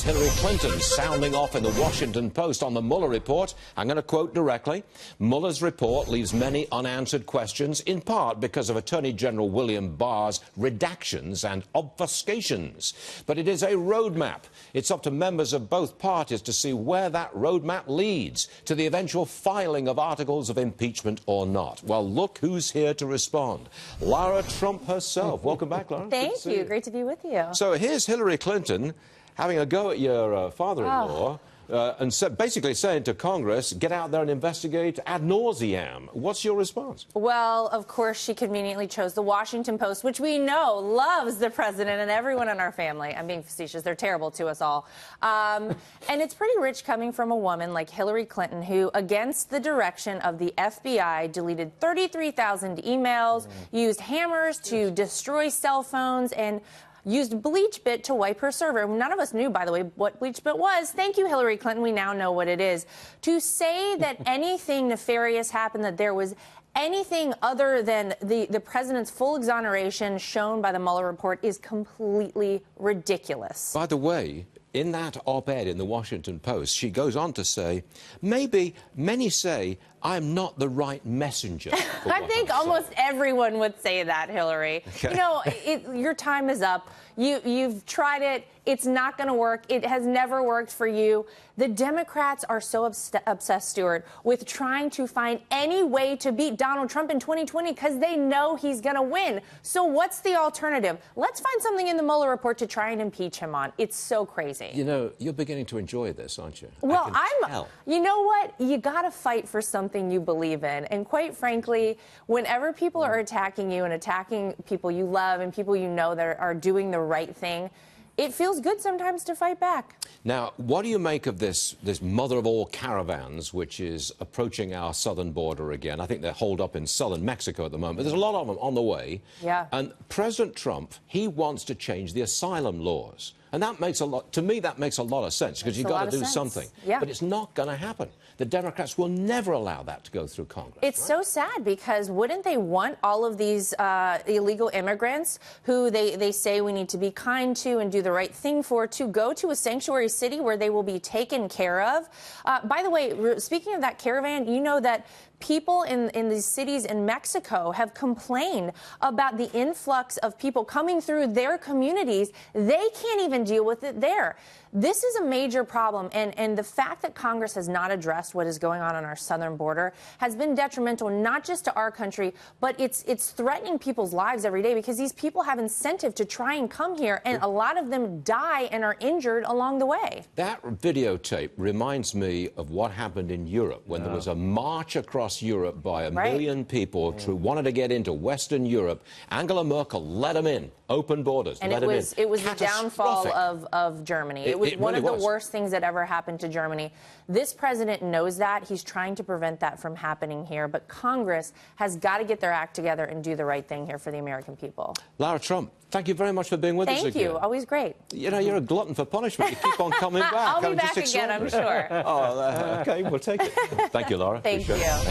Hillary Clinton sounding off in the Washington Post on the Mueller report. I'm going to quote directly. Mueller's report leaves many unanswered questions, in part because of Attorney General William Barr's redactions and obfuscations. But it is a roadmap. It's up to members of both parties to see where that roadmap leads to the eventual filing of articles of impeachment or not. Well, look who's here to respond. Lara Trump herself. Welcome back, Lara. Thank you. Great to be with you. So here's Hillary Clinton having a go at your father-in-law and basically saying to Congress, get out there and investigate ad nauseam. What's your response? Well, of course, she conveniently chose the Washington Post, which we know loves the president and everyone in our family. I'm being facetious. They're terrible to us all. And it's pretty rich coming from a woman like Hillary Clinton, who, against the direction of the FBI, deleted 33,000 emails, used hammers to destroy cell phones, and used BleachBit to wipe her server. None of us knew, by the way, what BleachBit was. Thank you, Hillary Clinton. We now know what it is. To say that anything nefarious happened, that there was anything other than the president's full exoneration shown by the Mueller report, is completely ridiculous. By the way, in that op-ed in the Washington Post, she goes on to say, maybe many say I'm not the right messenger. I think almost everyone would say that, Hillary. Okay. You know, your time is up. You've tried it. It's not going to work. It has never worked for you. The Democrats are so obsessed, Stuart, with trying to find any way to beat Donald Trump in 2020 because they know he's going to win. So what's the alternative? Let's find something in the Mueller report to try and impeach him on. It's so crazy. You know, you're beginning to enjoy this, aren't you? Well, you know what? You got to fight for something you believe in. And quite frankly, whenever people are attacking you and attacking people you love and people you know that are doing the right thing, it feels good sometimes to fight back. Now, what do you make of this mother of all caravans, which is approaching our southern border again? I think they're holed up in southern Mexico at the moment. There's a lot of them on the way. Yeah. And President Trump, he wants to change the asylum laws. And that makes a lot, to me, that makes a lot of sense, because you've got to do something. Yeah. But it's not going to happen. The Democrats will never allow that to go through Congress. It's so sad, because wouldn't they want all of these illegal immigrants who they say we need to be kind to and do the right thing for to go to a sanctuary city where they will be taken care of? By the way, speaking of that caravan, you know that people in these cities in Mexico have complained about the influx of people coming through their communities. They can't even deal with it there. This is a major problem, and the fact that Congress has not addressed what is going on our southern border has been detrimental not just to our country, but it's threatening people's lives every day, because these people have incentive to try and come here, and a lot of them die and are injured along the way. That videotape reminds me of what happened in Europe when there was a march across Europe by a million people who wanted to get into Western Europe. Angela Merkel let them in. Open borders. And it was the downfall of Germany. It was one of the worst things that ever happened to Germany. This president knows that. He's trying to prevent that from happening here. But Congress has got to get their act together and do the right thing here for the American people. Lara Trump, thank you very much for being with us again. Thank you. Always great. You know, you're a glutton for punishment. You keep on coming back. I'll be back again, I'm sure. Oh, okay, we'll take it. Thank you, Lara. Thank you.